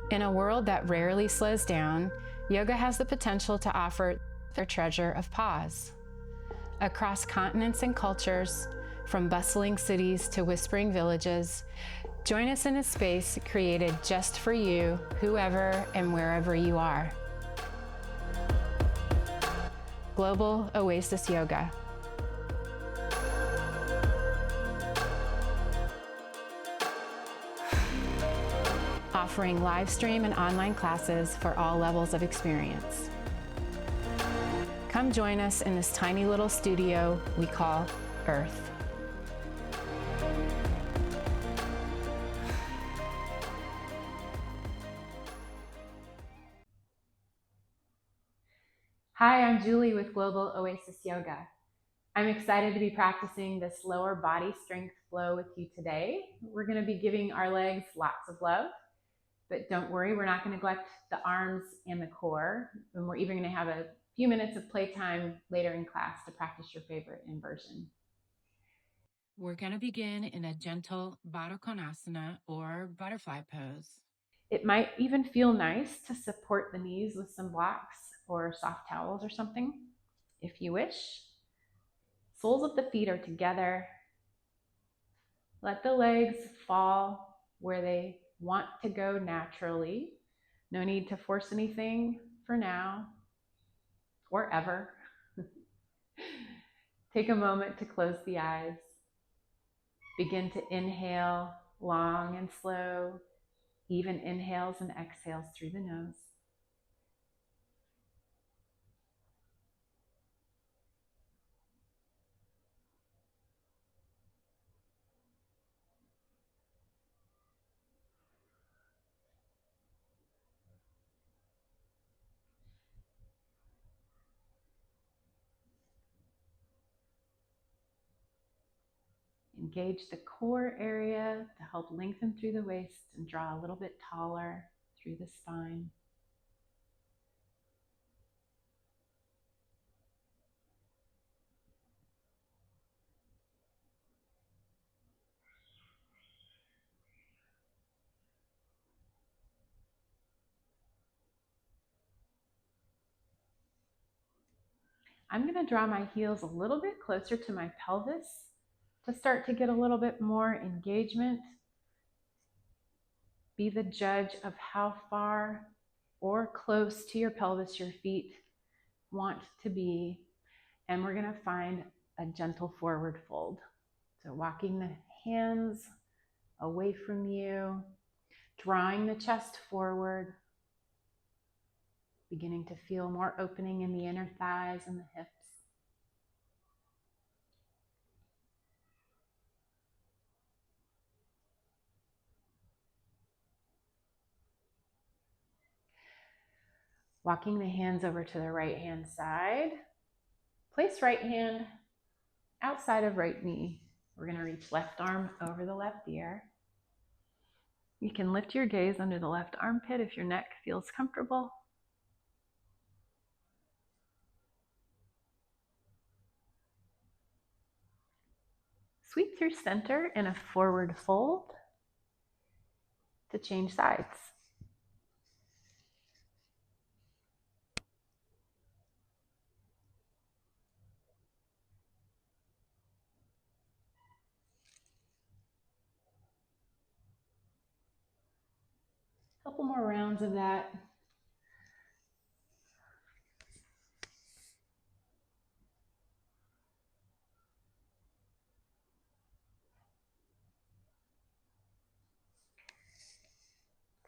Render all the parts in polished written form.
In a world that rarely slows down, yoga has the potential to offer the treasure of pause. Across continents and cultures, from bustling cities to whispering villages, join us in a space created just for you, whoever and wherever you are. Global Oasis Yoga. Offering live stream and online classes for all levels of experience. Come join us in this tiny little studio we call Earth. Hi, I'm Julie with Global Oasis Yoga. I'm excited to be practicing this lower body strength flow with you today. We're going to be giving our legs lots of love. But don't worry, we're not going to neglect the arms and the core. And we're even going to have a few minutes of playtime later in class to practice your favorite inversion. We're going to begin in a gentle bakasana or butterfly pose. It might even feel nice to support the knees with some blocks or soft towels or something, if you wish. Soles of the feet are together. Let the legs fall where they want to go naturally. No need to force anything for now or ever. Take a moment to close the eyes. Begin to inhale long and slow, even inhales and exhales through the nose. Engage the core area to help lengthen through the waist and draw a little bit taller through the spine. I'm going to draw my heels a little bit closer to my pelvis to start to get a little bit more engagement. Be the judge of how far or close to your pelvis your feet want to be. And we're going to find a gentle forward fold. So walking the hands away from you, drawing the chest forward, beginning to feel more opening in the inner thighs and the hips. Walking the hands over to the right hand side. Place right hand outside of right knee. We're going to reach left arm over the left ear. You can lift your gaze under the left armpit if your neck feels comfortable. Sweep through center in a forward fold to change sides. Couple more rounds of that.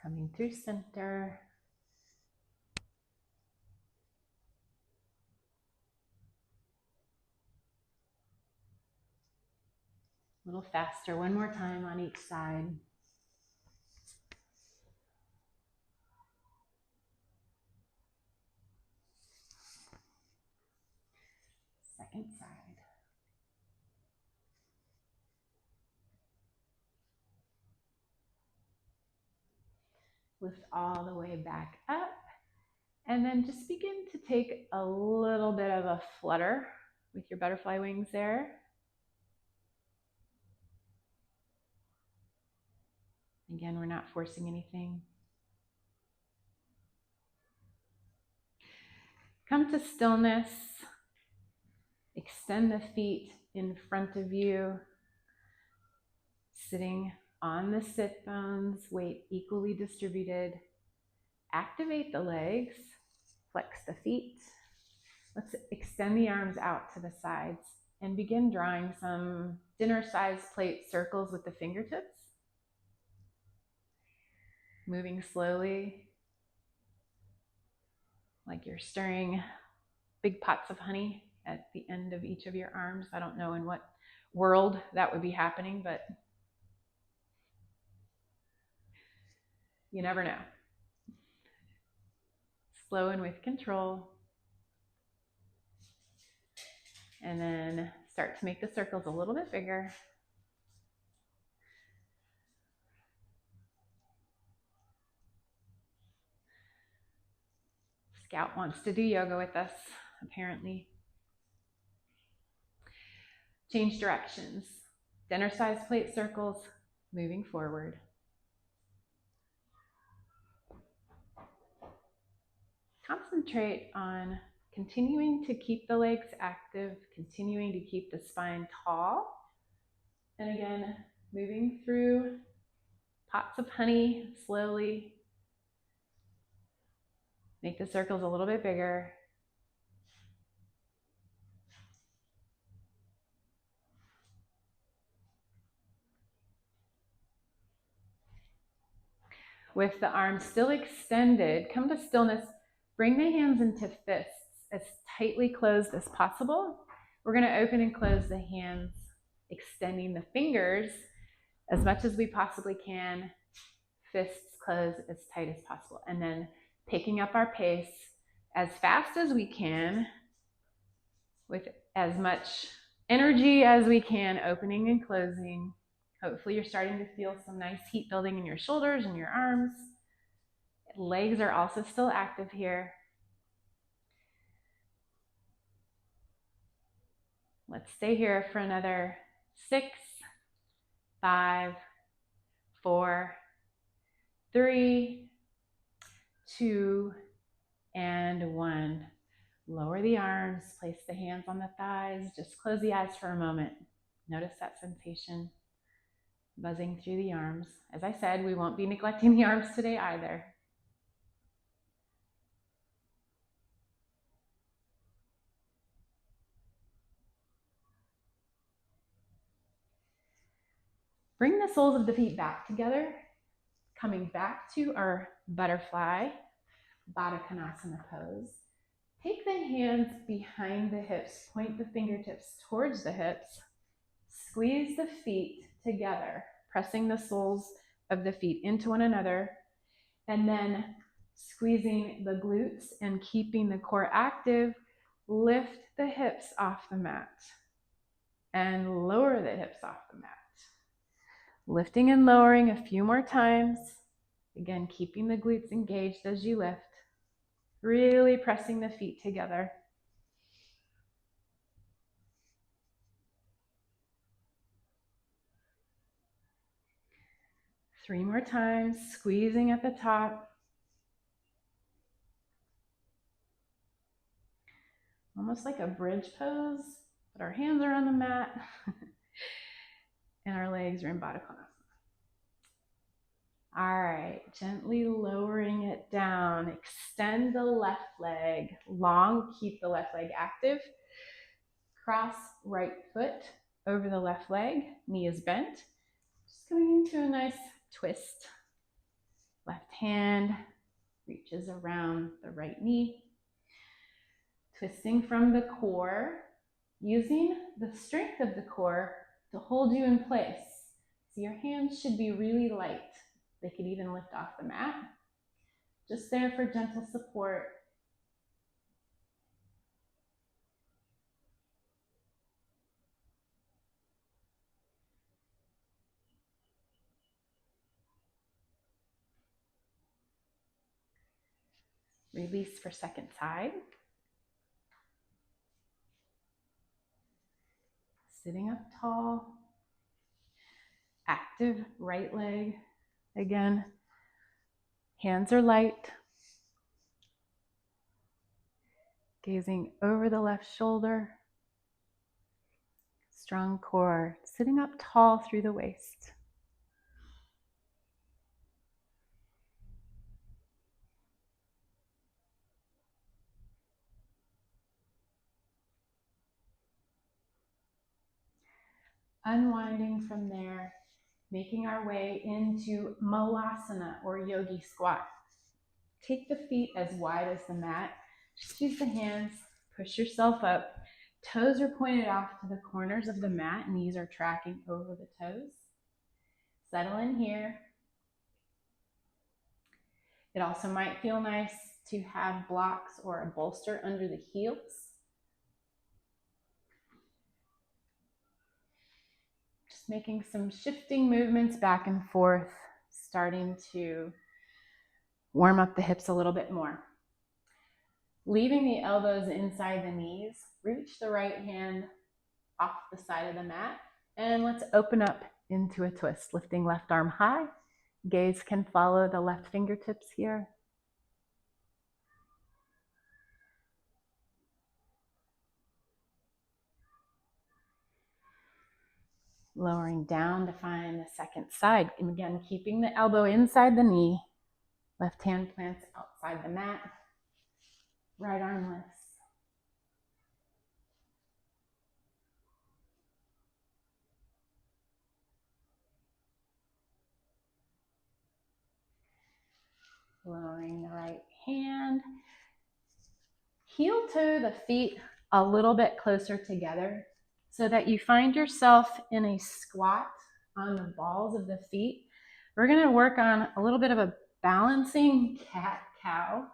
Coming through center. A little faster, one more time on each side. Second side. Lift all the way back up. And then just begin to take a little bit of a flutter with your butterfly wings there. Again, we're not forcing anything. Come to stillness. Extend the feet in front of you, sitting on the sit bones, weight equally distributed. Activate the legs, flex the feet. Let's extend the arms out to the sides and begin drawing some dinner-sized plate circles with the fingertips. Moving slowly, like you're stirring big pots of honey at the end of each of your arms. I don't know in what world that would be happening, but you never know. Slow and with control. And then start to make the circles a little bit bigger. Scout wants to do yoga with us, apparently. Change directions. Dinner-sized plate circles, moving forward. Concentrate on continuing to keep the legs active, continuing to keep the spine tall. And again, moving through pots of honey slowly. Make the circles a little bit bigger. With the arms still extended, come to stillness. Bring the hands into fists as tightly closed as possible. We're going to open and close the hands, extending the fingers as much as we possibly can. Fists closed as tight as possible. And then picking up our pace as fast as we can with as much energy as we can, opening and closing. Hopefully you're starting to feel some nice heat building in your shoulders and your arms. Legs are also still active here. Let's stay here for another 6, 5, 4, 3, 2, and 1. Lower the arms, place the hands on the thighs, just close the eyes for a moment. Notice that sensation buzzing through the arms. As I said, we won't be neglecting the arms today either. Bring the soles of the feet back together, coming back to our butterfly bakasana pose. Take the hands behind the hips, point the fingertips towards the hips, squeeze the feet together, pressing the soles of the feet into one another, and then squeezing the glutes and keeping the core active. Lift the hips off the mat and lower the hips off the mat. Lifting and lowering a few more times. Again, keeping the glutes engaged as you lift. Really pressing the feet together. Three more times, squeezing at the top. Almost like a bridge pose, but our hands are on the mat and our legs are in bakasana. All right, gently lowering it down. Extend the left leg long, keep the left leg active. Cross right foot over the left leg, knee is bent. Just coming into a nice twist. Left hand reaches around the right knee. Twisting from the core, using the strength of the core to hold you in place. So your hands should be really light. They could even lift off the mat. Just there for gentle support. Release for second side. Sitting up tall. Active right leg. Again, hands are light. Gazing over the left shoulder. Strong core, sitting up tall through the waist. Unwinding from there, making our way into mobilisana or yogi squat. Take the feet as wide as the mat. Just use the hands, push yourself up. Toes are pointed off to the corners of the mat, knees are tracking over the toes. Settle in here. It also might feel nice to have blocks or a bolster under the heels. Just making some shifting movements back and forth, starting to warm up the hips a little bit more. Leaving the elbows inside the knees, reach the right hand off the side of the mat, and let's open up into a twist, lifting left arm high. Gaze can follow the left fingertips here. Lowering down to find the second side. And again, keeping the elbow inside the knee. Left hand plants outside the mat. Right arm lifts. Lowering the right hand. Heel toe the feet a little bit closer together so that you find yourself in a squat on the balls of the feet. We're going to work on a little bit of a balancing cat-cow.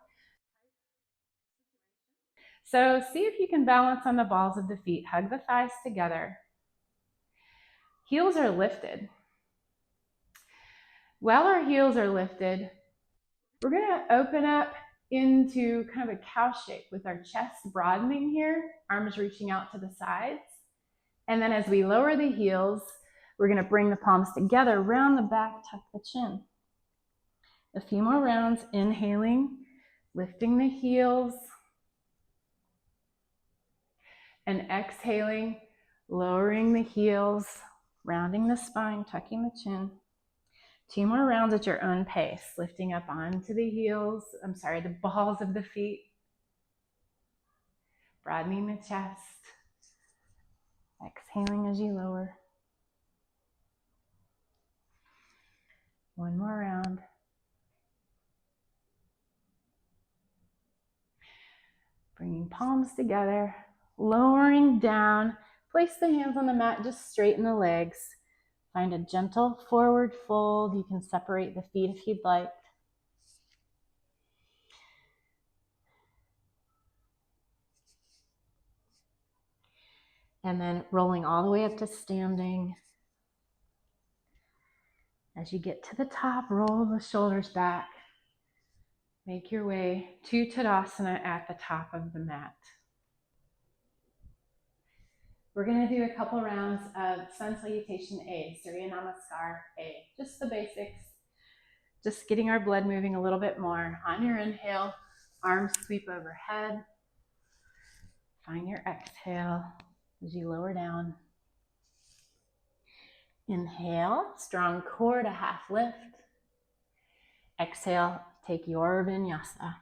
So see if you can balance on the balls of the feet. Hug the thighs together. Heels are lifted. While our heels are lifted, we're going to open up into kind of a cow shape with our chest broadening here, arms reaching out to the sides. And then as we lower the heels, we're going to bring the palms together, round the back, tuck the chin. A few more rounds, inhaling, lifting the heels, and exhaling, lowering the heels, rounding the spine, tucking the chin. 2 more rounds at your own pace, lifting up onto the balls of the feet, broadening the chest, exhaling as you lower. 1 more round. Bringing palms together, lowering down, place the hands on the mat, just straighten the legs. Find a gentle forward fold. You can separate the feet if you'd like. And then rolling all the way up to standing. As you get to the top, roll the shoulders back. Make your way to Tadasana at the top of the mat. We're going to do a couple rounds of Sun Salutation A, Surya Namaskar A, just the basics. Just getting our blood moving a little bit more. On your inhale, arms sweep overhead. Find your exhale as you lower down. Inhale, strong core to half lift. Exhale, take your vinyasa.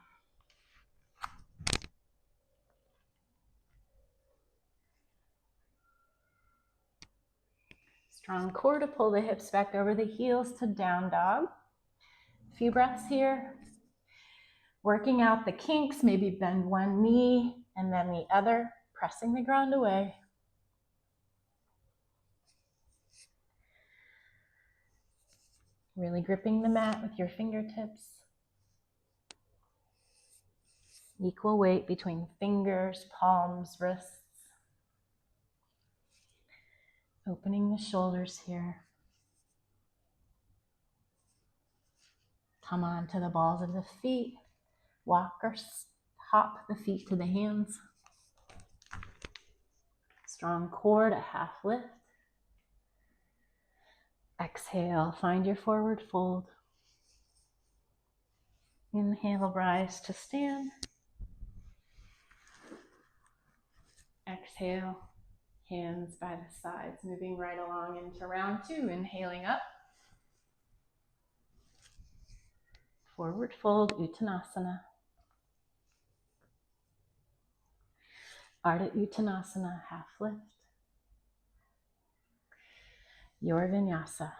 Strong core to pull the hips back over the heels to down dog. A few breaths here. Working out the kinks, maybe bend one knee and then the other, pressing the ground away. Really gripping the mat with your fingertips. Equal weight between fingers, palms, wrists. Opening the shoulders here. Come on to the balls of the feet. Walk or hop the feet to the hands. Strong core to half lift. Exhale, find your forward fold. Inhale, rise to stand. Exhale, hands by the sides, moving right along into round two. Inhaling up. Forward fold, Uttanasana. Ardha Uttanasana, half lift. Your vinyasa.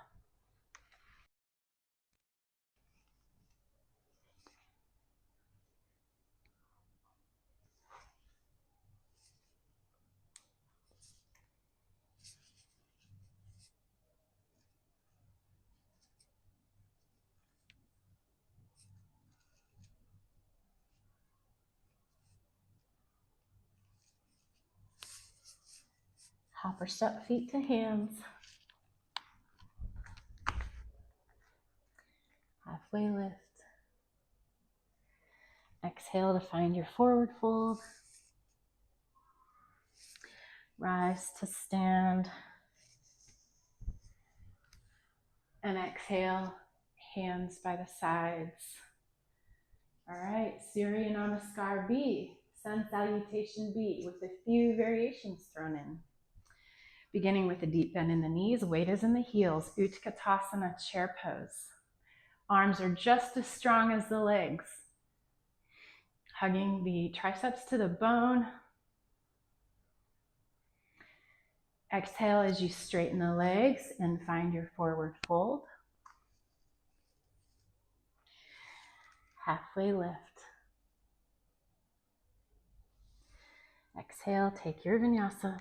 Hopper step feet to hands. Halfway lift. Exhale to find your forward fold. Rise to stand. And exhale, hands by the sides. All right, Surya Namaskar B, Sun Salutation B, with a few variations thrown in. Beginning with a deep bend in the knees, weight is in the heels, Utkatasana, chair pose. Arms are just as strong as the legs. Hugging the triceps to the bone. Exhale as you straighten the legs and find your forward fold. Halfway lift. Exhale, take your vinyasa.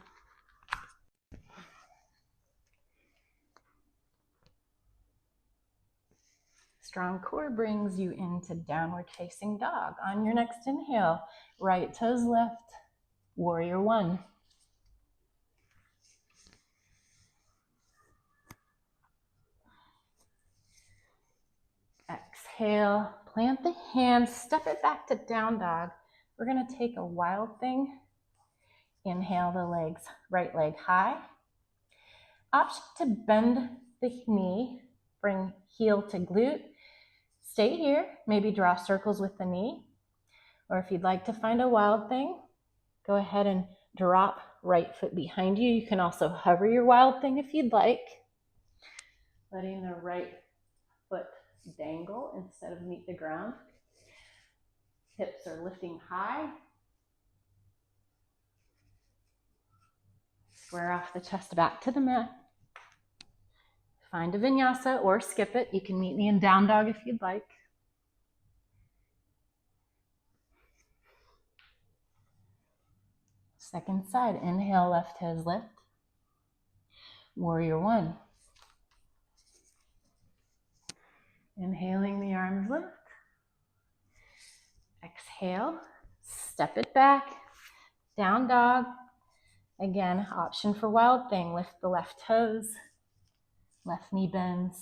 Strong core brings you into downward facing dog. On your next inhale, right toes left, warrior one. Exhale, plant the hands, step it back to down dog. We're gonna take a wild thing. Inhale the legs, right leg high. Option to bend the knee, bring heel to glute. Stay here, maybe draw circles with the knee. Or if you'd like to find a wild thing, go ahead and drop right foot behind you. You can also hover your wild thing if you'd like. Letting the right foot dangle instead of meet the ground. Hips are lifting high. Square off the chest back to the mat. Find a vinyasa or skip it. You can meet me in down dog if you'd like. Second side, inhale, left toes lift. Warrior one. Inhaling, the arms lift. Exhale, step it back, down dog. Again, option for wild thing, lift the left toes, left knee bends.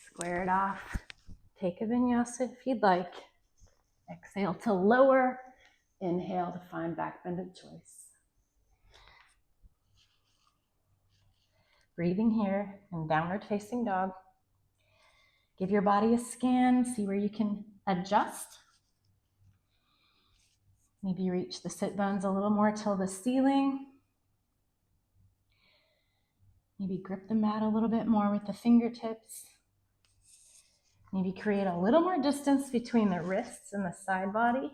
Square it off, take a vinyasa if you'd like. Exhale to lower, inhale to find back bend of choice. Breathing here in downward facing dog. Give your body a scan, see where you can adjust. Maybe reach the sit bones a little more till the ceiling. Maybe grip the mat a little bit more with the fingertips. Maybe create a little more distance between the wrists and the side body.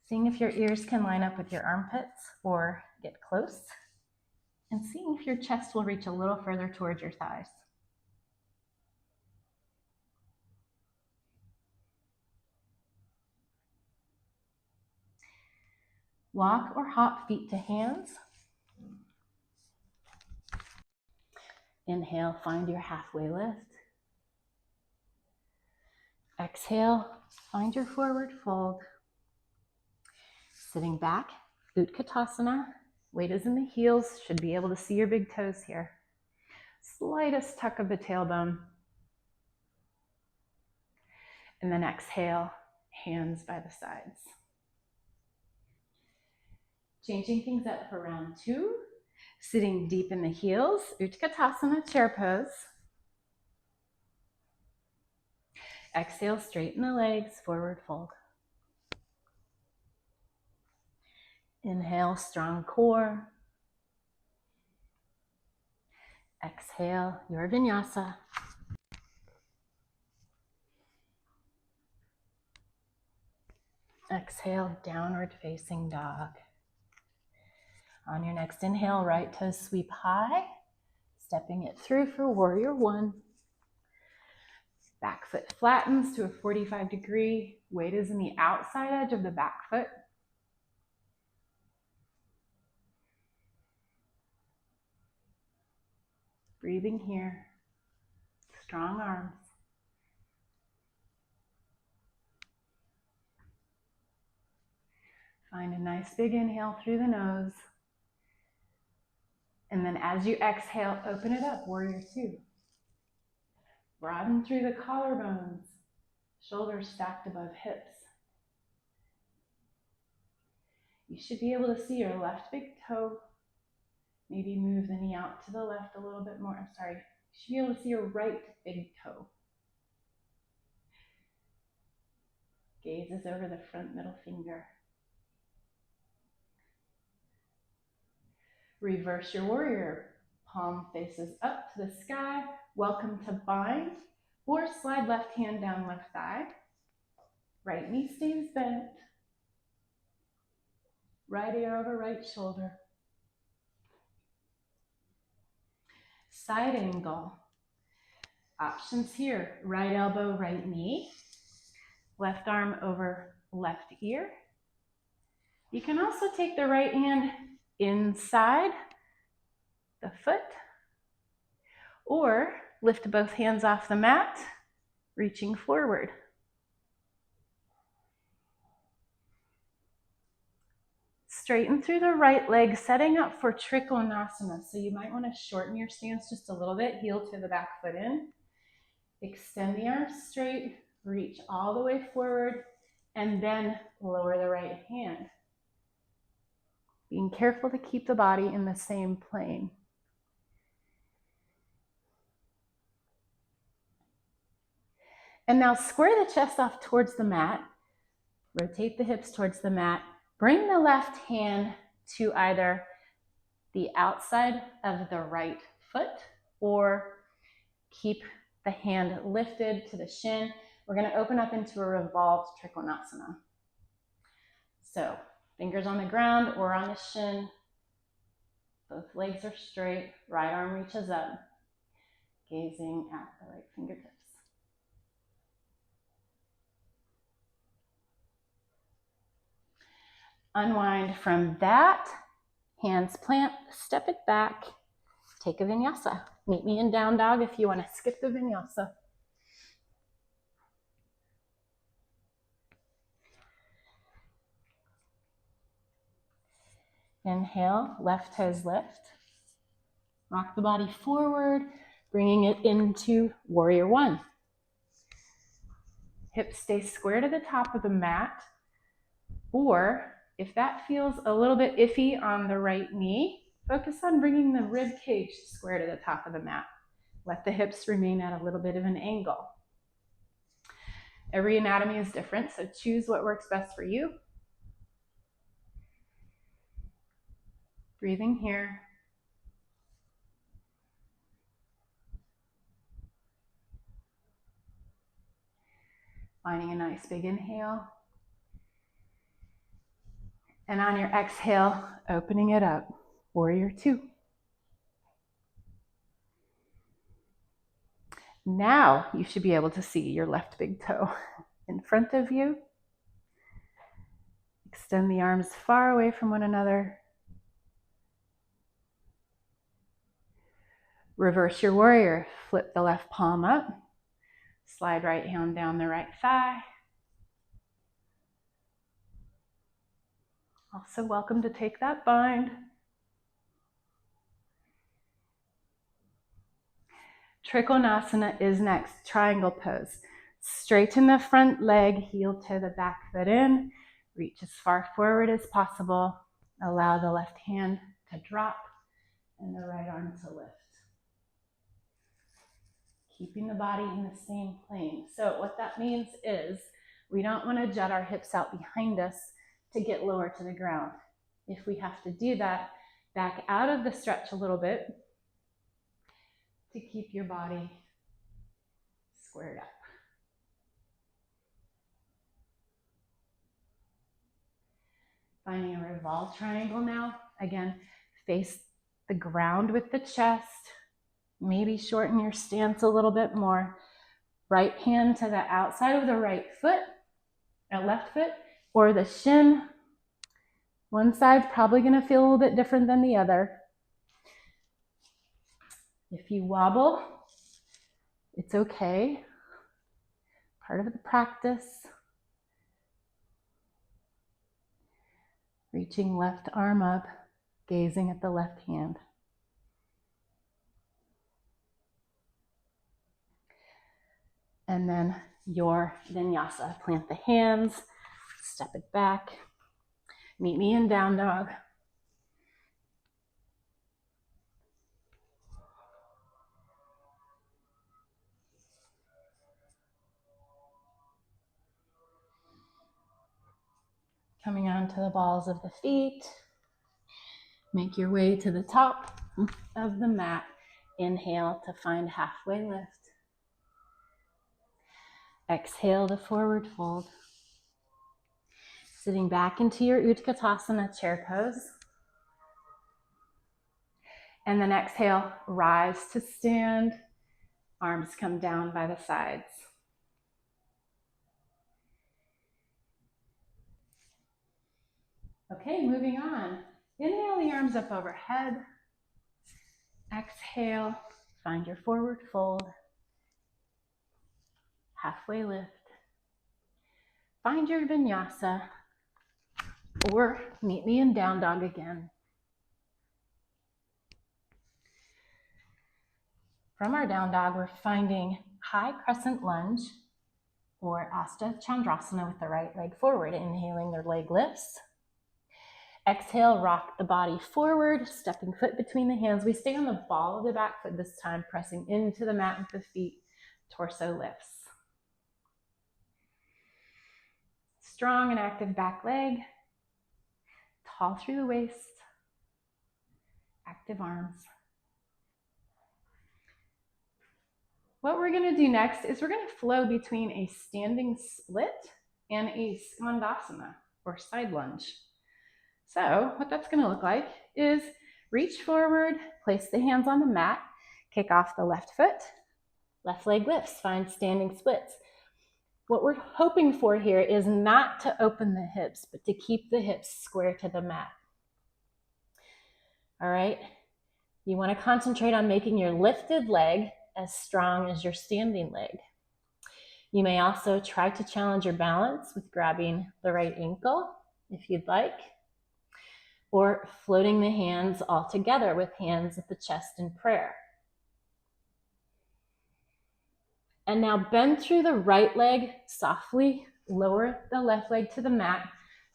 Seeing if your ears can line up with your armpits or get close. And seeing if your chest will reach a little further towards your thighs. Walk or hop feet to hands. Inhale, find your halfway lift. Exhale, find your forward fold. Sitting back, Utkatasana. Weight is in the heels, should be able to see your big toes here. Slightest tuck of the tailbone. And then exhale, hands by the sides. Changing things up for round two. Sitting deep in the heels, Utkatasana, chair pose. Exhale, straighten the legs, forward fold. Inhale, strong core. Exhale, your vinyasa. Exhale, downward facing dog. On your next inhale, right toes sweep high, stepping it through for warrior one. Back foot flattens to a 45-degree. Weight is in the outside edge of the back foot. Breathing here. Strong arms. Find a nice big inhale through the nose. And then as you exhale, open it up, warrior two. Broaden through the collarbones, shoulders stacked above hips. You should be able to see your left big toe. Maybe move the knee out to the left a little bit more. You should be able to see your right big toe. Gaze is over the front middle finger. Reverse your warrior. Palm faces up to the sky. Welcome to bind. Or slide left hand down left thigh. Right knee stays bent. Right ear over right shoulder. Side angle. Options here. Right elbow, right knee. Left arm over left ear. You can also take the right hand inside the foot, or lift both hands off the mat, reaching forward. Straighten through the right leg, setting up for trikonasana. So you might want to shorten your stance just a little bit, heel to the back foot in. Extend the arms straight, reach all the way forward, and then lower the right hand. Being careful to keep the body in the same plane. And now square the chest off towards the mat. Rotate the hips towards the mat. Bring the left hand to either the outside of the right foot or keep the hand lifted to the shin. We're going to open up into a revolved trikonasana. So fingers on the ground or on the shin. Both legs are straight. Right arm reaches up. Gazing at the right fingertips. Unwind from that. Hands plant. Step it back. Take a vinyasa. Meet me in down dog if you want to skip the vinyasa. Inhale, left toes lift. Rock the body forward, bringing it into warrior one. Hips stay square to the top of the mat, or if that feels a little bit iffy on the right knee, focus on bringing the rib cage square to the top of the mat. Let the hips remain at a little bit of an angle. Every anatomy is different, so choose what works best for you. Breathing here. Finding a nice big inhale. And on your exhale, opening it up, warrior two. Now you should be able to see your left big toe in front of you. Extend the arms far away from one another. Reverse your warrior. Flip the left palm up. Slide right hand down the right thigh. Also welcome to take that bind. Trikonasana is next, triangle pose. Straighten the front leg, heel to the back foot in. Reach as far forward as possible. Allow the left hand to drop and the right arm to lift. Keeping the body in the same plane. So what that means is we don't want to jut our hips out behind us to get lower to the ground. If we have to do that, back out of the stretch a little bit to keep your body squared up. Finding a revolve triangle now. Again, face the ground with the chest. Maybe shorten your stance a little bit more. Right hand to the outside of the right foot, or left foot, or the shin. One side's probably going to feel a little bit different than the other. If you wobble, it's okay. Part of the practice. Reaching left arm up, gazing at the left hand. And then your vinyasa. Plant the hands, step it back. Meet me in down dog. Coming onto the balls of the feet. Make your way to the top of the mat. Inhale to find halfway lift. Exhale to forward fold. Sitting back into your utkatasana chair pose. And then exhale, rise to stand. Arms come down by the sides. Okay, moving on. Inhale the arms up overhead. Exhale, find your forward fold. Halfway lift. Find your vinyasa, or meet me in down dog again. From our down dog, we're finding high crescent lunge, or asta chandrasana with the right leg forward. Inhaling, the leg lifts. Exhale, rock the body forward, stepping foot between the hands. We stay on the ball of the back foot this time, pressing into the mat with the feet. Torso lifts. Strong and active back leg. Tall through the waist. Active arms. What we're going to do next is we're going to flow between a standing split and a skandasana, or side lunge. So what that's going to look like is reach forward, place the hands on the mat, kick off the left foot, left leg lifts, find standing splits. What we're hoping for here is not to open the hips, but to keep the hips square to the mat. All right, you want to concentrate on making your lifted leg as strong as your standing leg. You may also try to challenge your balance with grabbing the right ankle if you'd like, or floating the hands all together with hands at the chest in prayer. And now bend through the right leg softly, lower the left leg to the mat,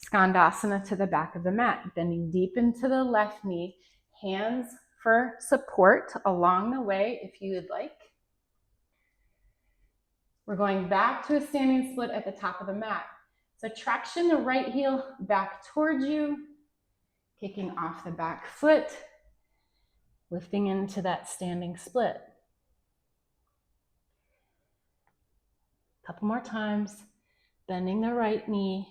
skandasana to the back of the mat, bending deep into the left knee, hands for support along the way if you would like. We're going back to a standing split at the top of the mat. So traction the right heel back towards you, kicking off the back foot, lifting into that standing split. Couple more times, bending the right knee,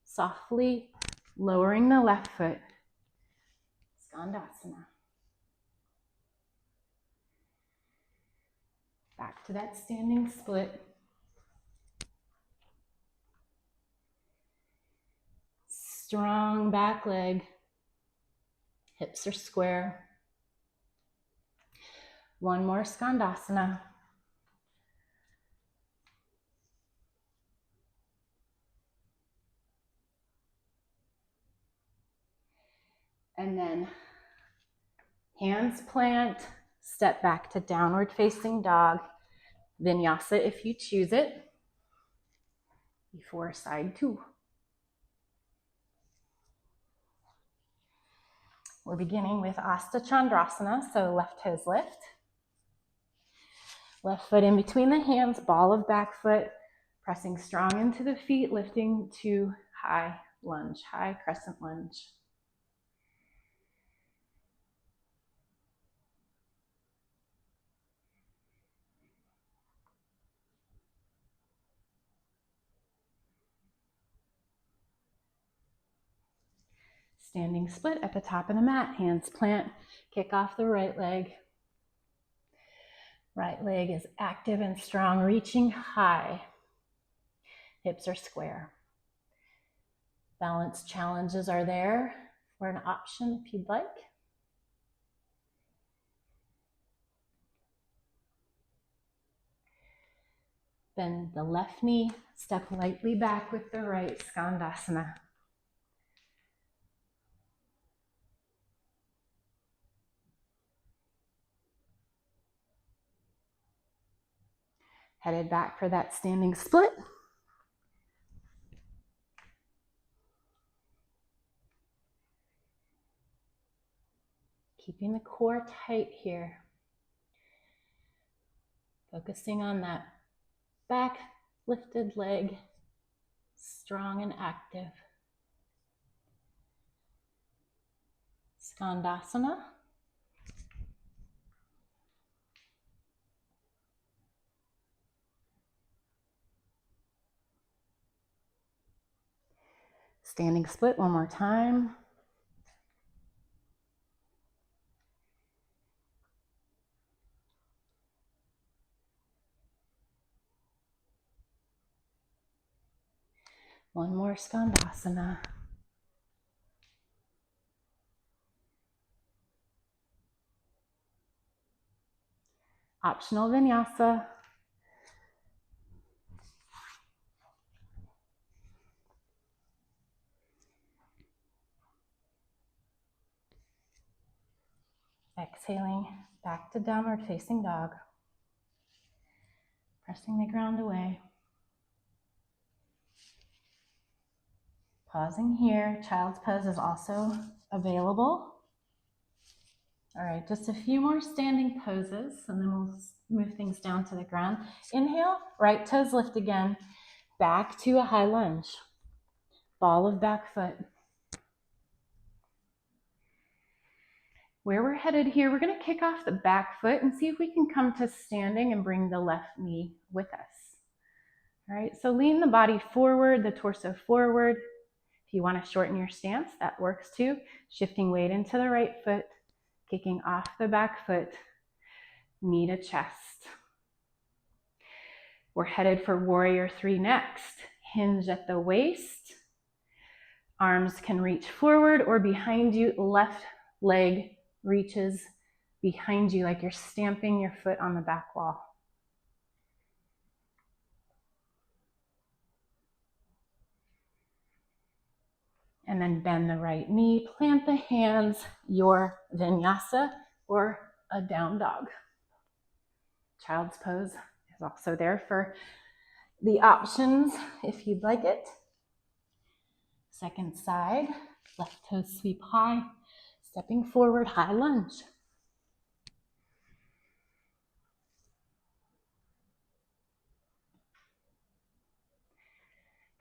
softly lowering the left foot, skandasana. Back to that standing split. Strong back leg, hips are square. One more skandasana. And then hands plant, step back to downward facing dog, vinyasa if you choose it, before side two. We're beginning with Chandrasana, so left toes lift. Left foot in between the hands, ball of back foot, pressing strong into the feet, lifting to high lunge, high crescent lunge. Standing split at the top of the mat, hands plant, kick off the right leg. Right leg is active and strong, reaching high. Hips are square. Balance challenges are there for an option if you'd like. Bend the left knee, step lightly back with the right, skandasana. Headed back for that standing split. Keeping the core tight here. Focusing on that back lifted leg, strong and active. Skandasana. Standing split one more time. One more skandasana. Optional vinyasa. Exhaling back to downward facing dog. Pressing the ground away. Pausing here. Child's pose is also available. All right, just a few more standing poses and then we'll move things down to the ground. Inhale, right toes lift again. Back to a high lunge. Ball of back foot. Where we're headed here, we're going to kick off the back foot and see if we can come to standing and bring the left knee with us. All right, so lean the body forward, the torso forward. If you want to shorten your stance, that works too. Shifting weight into the right foot, kicking off the back foot, knee to chest. We're headed for warrior three next. Hinge at the waist. Arms can reach forward or behind you. Left leg reaches behind you like you're stamping your foot on the back wall. And then bend the right knee, plant the hands, your vinyasa or a down dog. Child's pose is also there for the options if you'd like it. Second side, left toe sweep high, stepping forward, high lunge.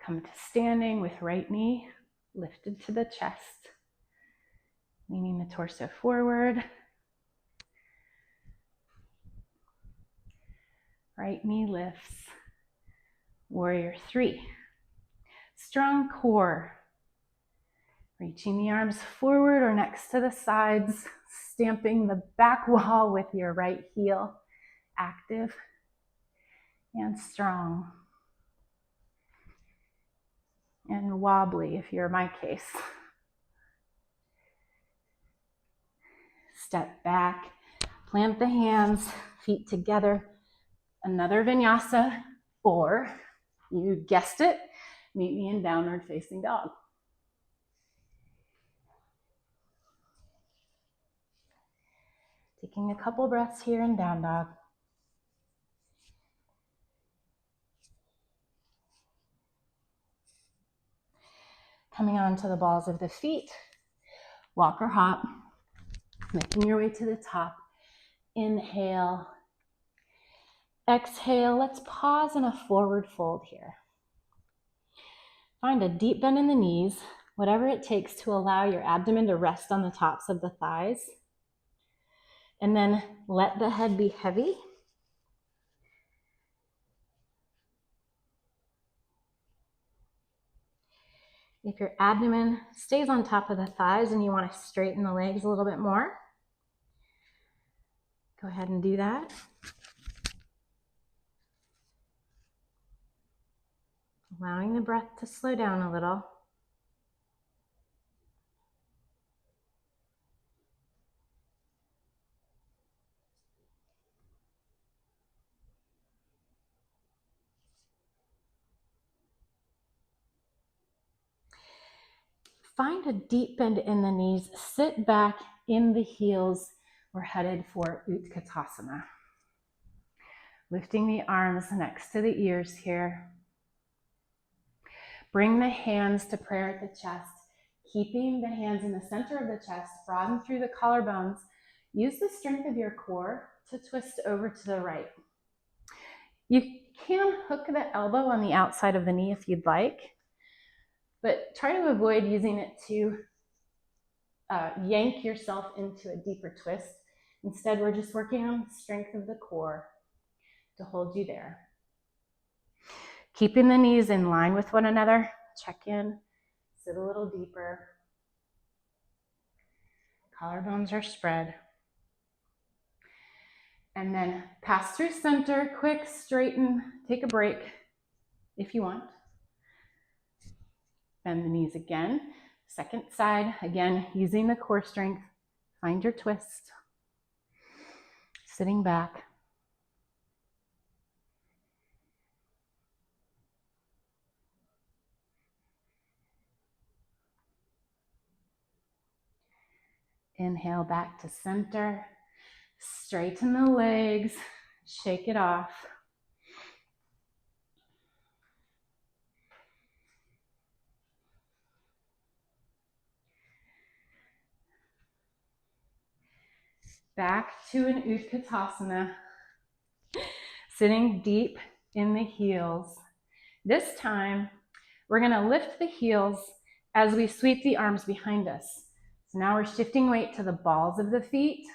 Come to standing with right knee lifted to the chest, leaning the torso forward. Right knee lifts. Warrior three. Strong core. Reaching the arms forward or next to the sides, stamping the back wall with your right heel. Active and strong. And wobbly if you're my case. Step back, plant the hands, feet together. Another vinyasa, or you guessed it, meet me in downward facing dog. Taking a couple breaths here in down dog. Coming onto the balls of the feet, walk or hop. Making your way to the top. Inhale. Exhale. Let's pause in a forward fold here. Find a deep bend in the knees, whatever it takes to allow your abdomen to rest on the tops of the thighs. And then let the head be heavy. If your abdomen stays on top of the thighs and you want to straighten the legs a little bit more, go ahead and do that. Allowing the breath to slow down a little. Find a deep bend in the knees. Sit back in the heels. We're headed for Utkatasana. Lifting the arms next to the ears here. Bring the hands to prayer at the chest. Keeping the hands in the center of the chest, broaden through the collarbones. Use the strength of your core to twist over to the right. You can hook the elbow on the outside of the knee if you'd like, but try to avoid using it to yank yourself into a deeper twist. Instead, we're just working on the strength of the core to hold you there. Keeping the knees in line with one another. Check in, sit a little deeper. Collarbones are spread. And then pass through center, quick, straighten, take a break if you want. Bend the knees again. Second side, again, using the core strength. Find your twist. Sitting back. Inhale back to center. Straighten the legs. Shake it off. Back to an Utkatasana. Sitting deep in the heels. This time, we're going to lift the heels as we sweep the arms behind us. So now we're shifting weight to the balls of the feet.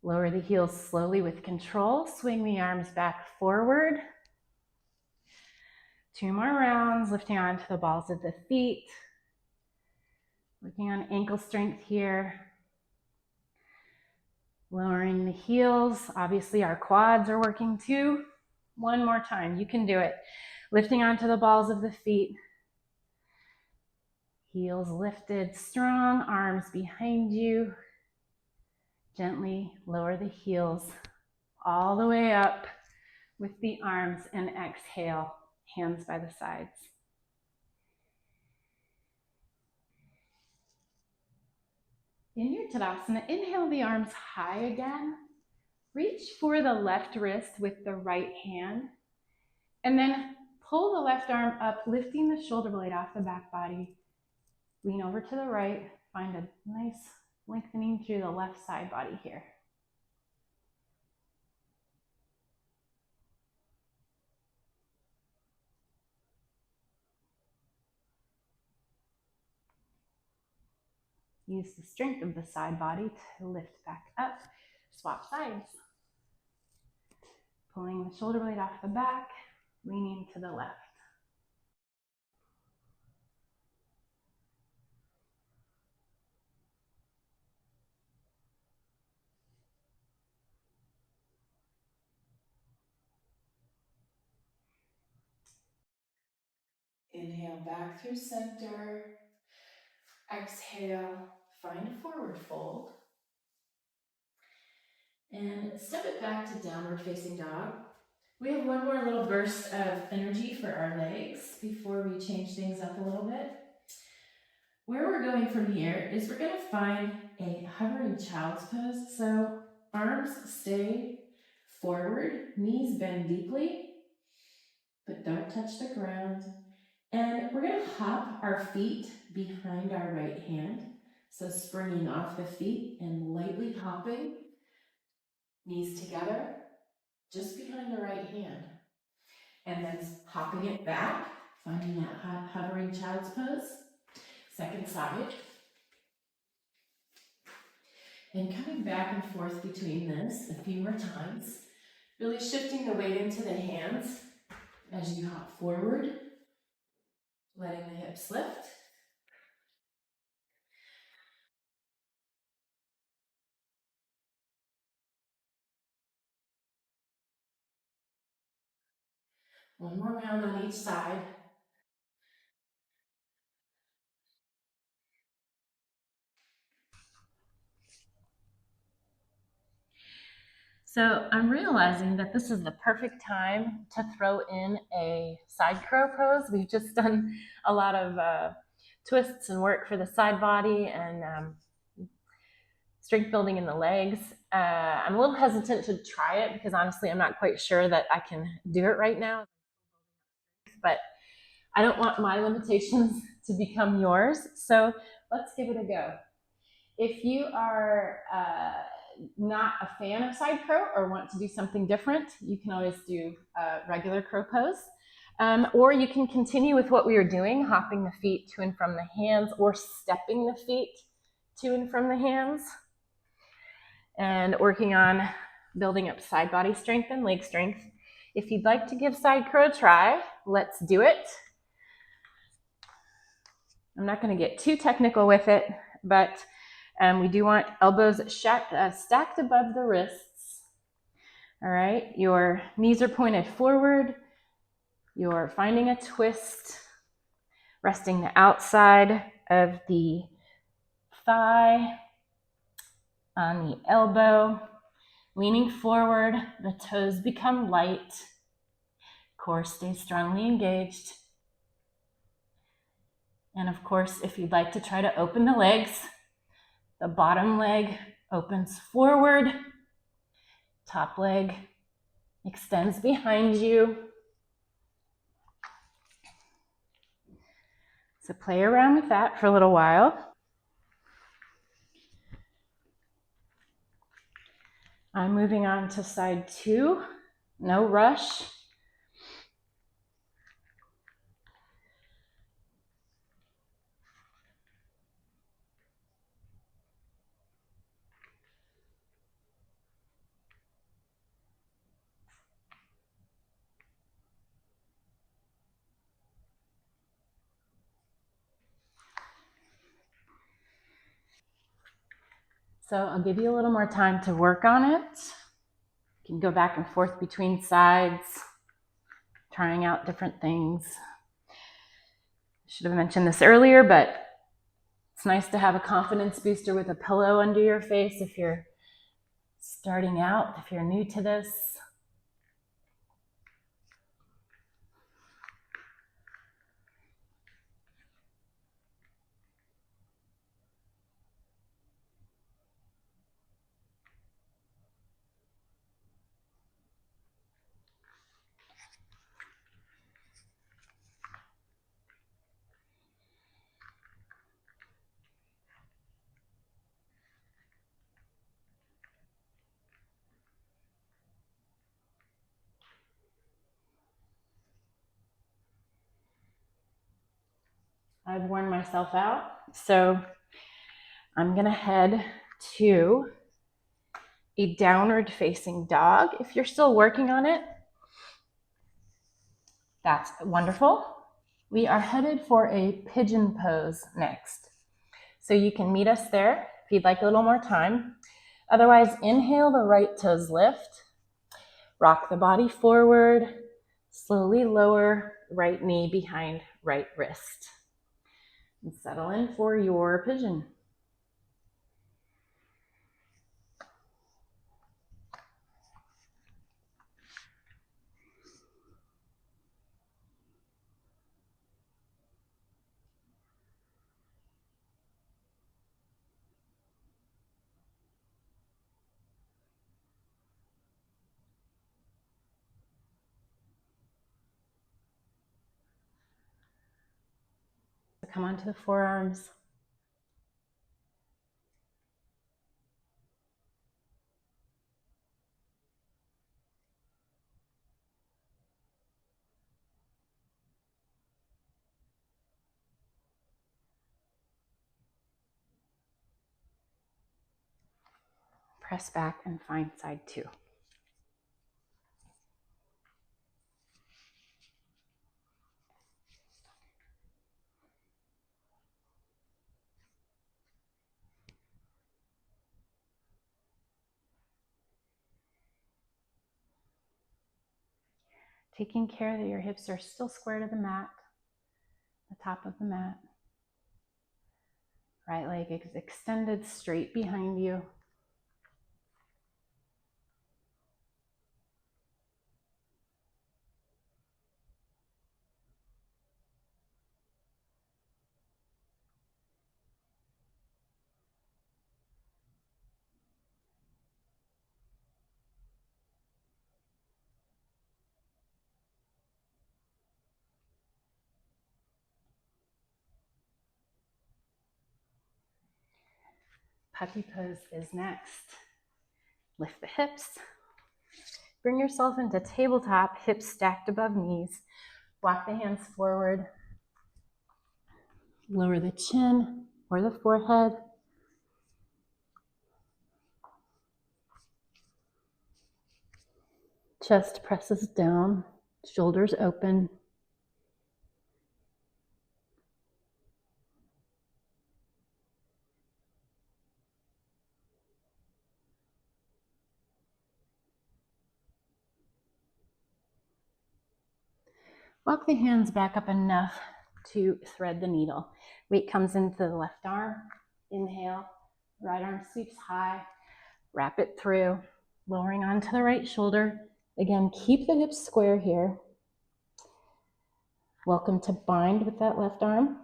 Lower the heels slowly with control. Swing the arms back forward. 2 more rounds, lifting onto the balls of the feet. Working on ankle strength here. Lowering the heels. Obviously, our quads are working too. 1 more time. You can do it. Lifting onto the balls of the feet. Heels lifted, strong, arms behind you. Gently lower the heels all the way up with the arms and exhale, hands by the sides. In your Tadasana, inhale the arms high again. Reach for the left wrist with the right hand. And then pull the left arm up, lifting the shoulder blade off the back body. Lean over to the right. Find a nice lengthening through the left side body here. Use the strength of the side body to lift back up. Swap sides. Pulling the shoulder blade off the back, leaning to the left. Inhale back through center. Exhale, find a forward fold. And step it back to downward facing dog. We have 1 more little burst of energy for our legs before we change things up a little bit. Where we're going from here is we're going to find a hovering child's pose. So arms stay forward, knees bend deeply, but don't touch the ground. And we're going to hop our feet behind our right hand. So springing off the feet and lightly hopping, knees together, just behind the right hand. And then hopping it back, finding that hovering child's pose. Second side. And coming back and forth between this a few more times. Really shifting the weight into the hands as you hop forward, letting the hips lift. One more round on each side. So I'm realizing that this is the perfect time to throw in a side crow pose. We've just done a lot of twists and work for the side body and strength building in the legs. I'm a little hesitant to try it because honestly, I'm not quite sure that I can do it right now. But I don't want my limitations to become yours. So let's give it a go. If you are not a fan of side crow or want to do something different, you can always do a regular crow pose. Or you can continue with what we were doing, hopping the feet to and from the hands or stepping the feet to and from the hands and working on building up side body strength and leg strength. If you'd like to give side crow a try, let's do it. I'm not going to get too technical with it, but we do want elbows stacked above the wrists. All right, your knees are pointed forward. You're finding a twist, resting the outside of the thigh on the elbow, leaning forward, the toes become light, core stays strongly engaged. And of course, if you'd like to try to open the legs, the bottom leg opens forward, top leg extends behind you. So play around with that for a little while. I'm moving on to side 2, no rush. So I'll give you a little more time to work on it. You can go back and forth between sides, trying out different things. I should have mentioned this earlier, but it's nice to have a confidence booster with a pillow under your face if you're starting out, if you're new to this. I've worn myself out, so I'm gonna head to a downward facing dog. If you're still working on it, that's wonderful. We are headed for a pigeon pose next. So you can meet us there if you'd like a little more time. Otherwise, inhale, the right toes lift. Rock the body forward. Slowly lower right knee behind right wrist. And settle in for your pigeon. Come onto the forearms. press back and find side 2. Taking care that your hips are still square to the mat, the top of the mat. Right leg is extended straight behind you. Puppy pose is next. Lift the hips. Bring yourself into tabletop, hips stacked above knees. Walk the hands forward. Lower the chin or the forehead. Chest presses down, shoulders open. Walk the hands back up enough to thread the needle. Weight comes into the left arm. Inhale, right arm sweeps high. Wrap it through, lowering onto the right shoulder. Again, keep the hips square here. Welcome to bind with that left arm.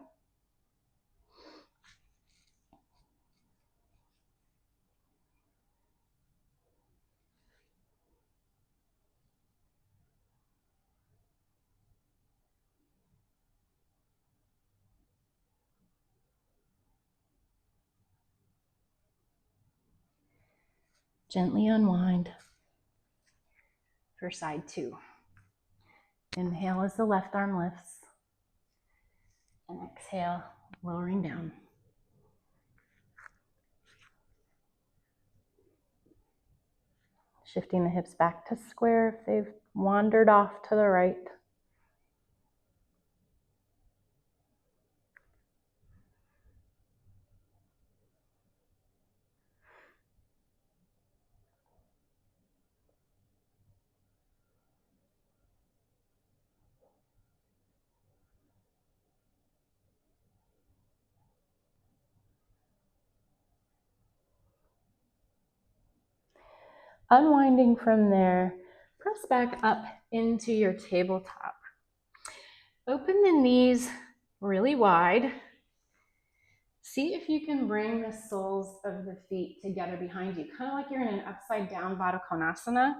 Gently unwind for side 2. Inhale as the left arm lifts. And exhale, lowering down. Shifting the hips back to square if they've wandered off to the right. Unwinding from there, press back up into your tabletop. Open the knees really wide. See if you can bring the soles of the feet together behind you, kind of like you're in an upside down bakasana.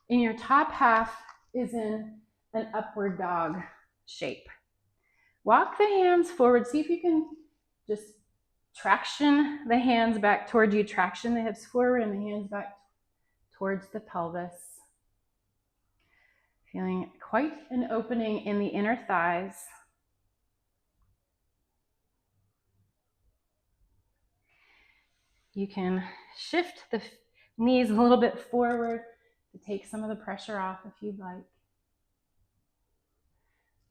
And your top half is in an upward dog shape. Walk the hands forward. See if you can just traction the hands back towards you, traction the hips forward and the hands back towards the pelvis. Feeling quite an opening in the inner thighs. You can shift the knees a little bit forward to take some of the pressure off if you'd like.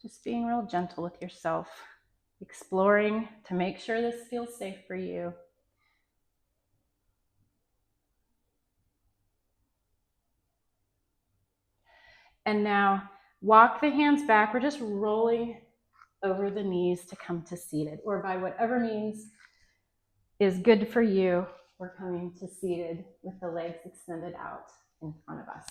Just being real gentle with yourself, exploring to make sure this feels safe for you. And now walk the hands back. We're just rolling over the knees to come to seated, or by whatever means is good for you. We're coming to seated with the legs extended out in front of us.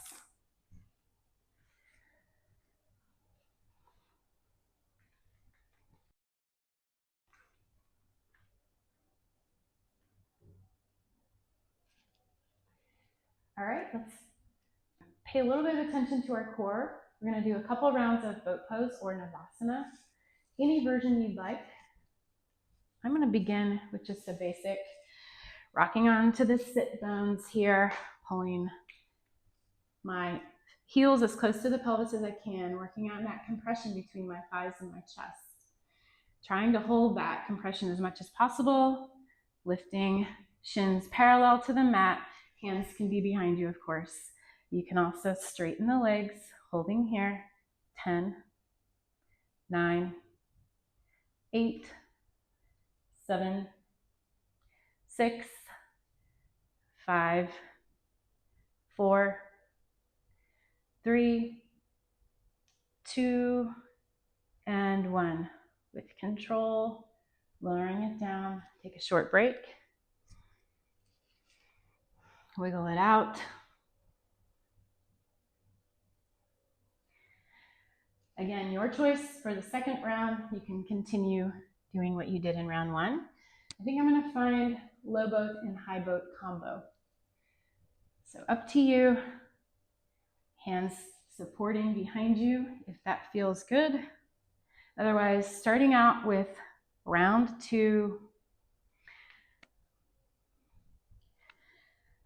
All right, let's pay a little bit of attention to our core. We're going to do a couple rounds of boat pose or navasana, any version you'd like. I'm going to begin with just a basic rocking onto the sit bones here, pulling my heels as close to the pelvis as I can, working on that compression between my thighs and my chest. Trying to hold that compression as much as possible, lifting shins parallel to the mat, Hands can be behind you, of course. You can also straighten the legs, holding here. 10, 9, 8, 7, 6, 5, 4, 3, 2, and 1. With control, lowering it down. Take a short break. Wiggle it out. Again, your choice for the second round. You can continue doing what you did in round 1. I think I'm going to find low boat and high boat combo. So up to you. Hands supporting behind you if that feels good. Otherwise, starting out with round 2.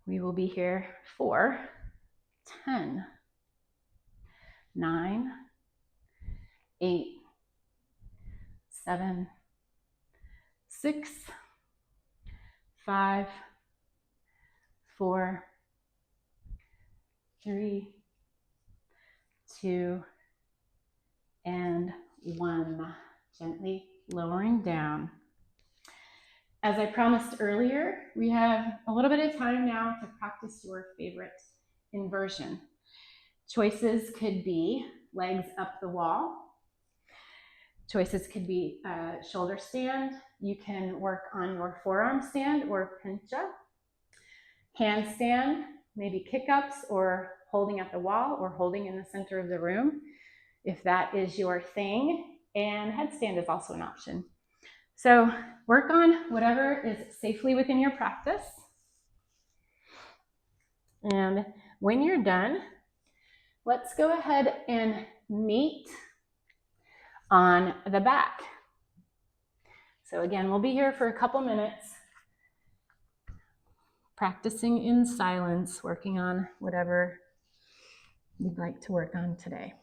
We will be here for 10, 9, 8, 7, 6, 5, 4, 3, 2, and 1. Gently lowering down. As I promised earlier, we have a little bit of time now to practice your favorite inversion. Choices could be legs up the wall. Choices could be shoulder stand. You can work on your forearm stand or pincha. Handstand, maybe kick-ups or holding at the wall or holding in the center of the room, if that is your thing. And headstand is also an option. So work on whatever is safely within your practice. And when you're done, let's go ahead and meet on the back. So again, we'll be here for a couple minutes, practicing in silence, working on whatever you'd like to work on today.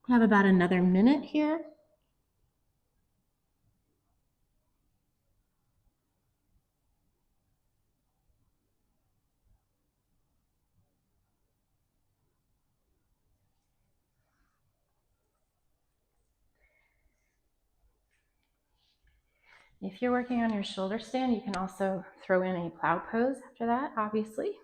We have about another minute here. If you're working on your shoulder stand, you can also throw in a plow pose after that, obviously.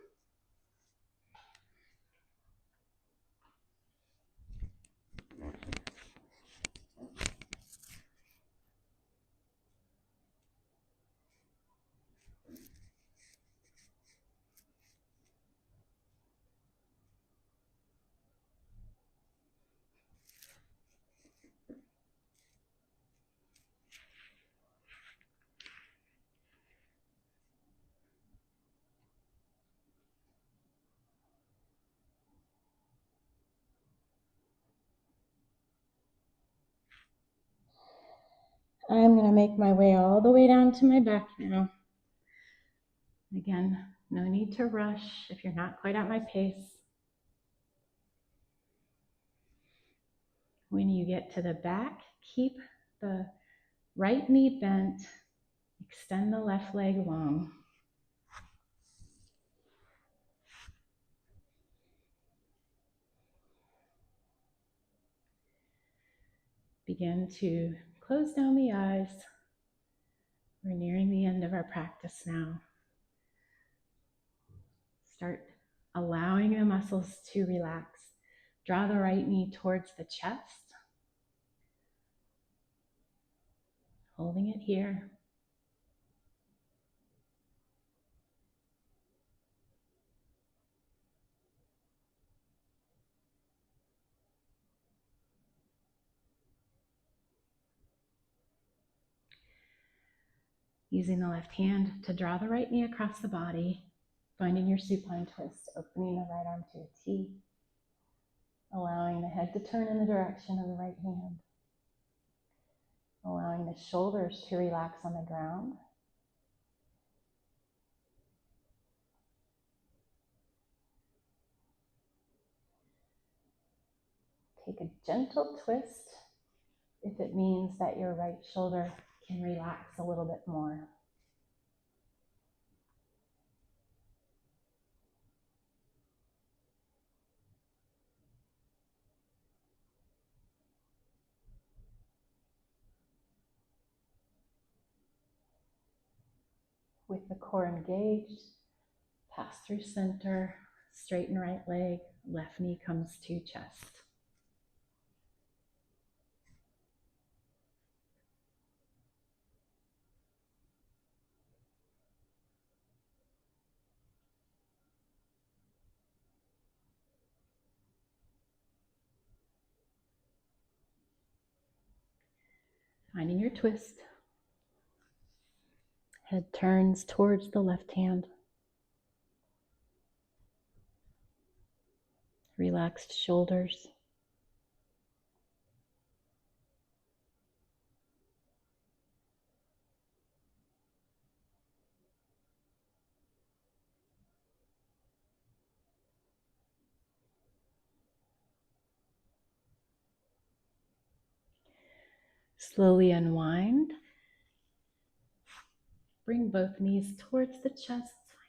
I'm going to make my way all the way down to my back now. Again, no need to rush if you're not quite at my pace. When you get to the back, keep the right knee bent, extend the left leg long. Begin to close down the eyes. We're nearing the end of our practice now. Start allowing the muscles to relax. Draw the right knee towards the chest. Holding it here. Using the left hand to draw the right knee across the body, finding your supine twist, opening the right arm to a T, allowing the head to turn in the direction of the right hand, allowing the shoulders to relax on the ground. Take a gentle twist if it means that your right shoulder can relax a little bit more. With the core engaged, pass through center, straighten right leg, left knee comes to chest. Finding your twist. Head turns towards the left hand. Relaxed shoulders. Slowly unwind. Bring both knees towards the chest.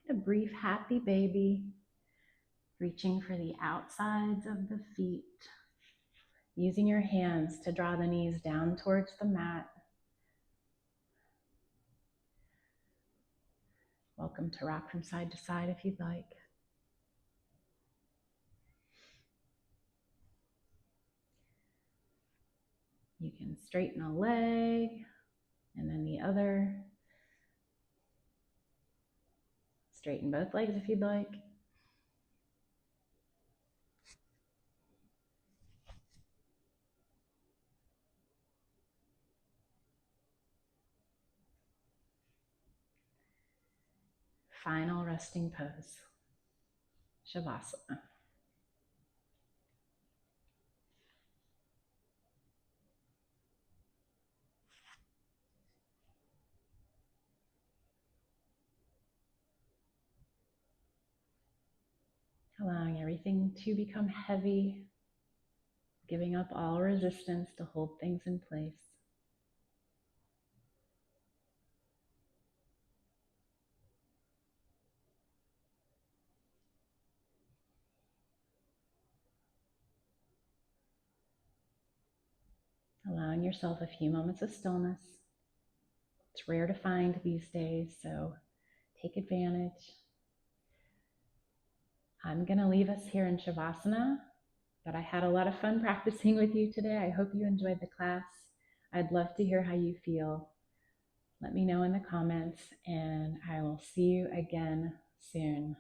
Find a brief happy baby. Reaching for the outsides of the feet. Using your hands to draw the knees down towards the mat. Welcome to rock from side to side if you'd like. You can straighten a leg and then the other. Straighten both legs if you'd like. Final resting pose, Shavasana. Allowing everything to become heavy, giving up all resistance to hold things in place. Allowing yourself a few moments of stillness. It's rare to find these days, so take advantage. I'm going to leave us here in Shavasana, but I had a lot of fun practicing with you today. I hope you enjoyed the class. I'd love to hear how you feel. Let me know in the comments, and I will see you again soon.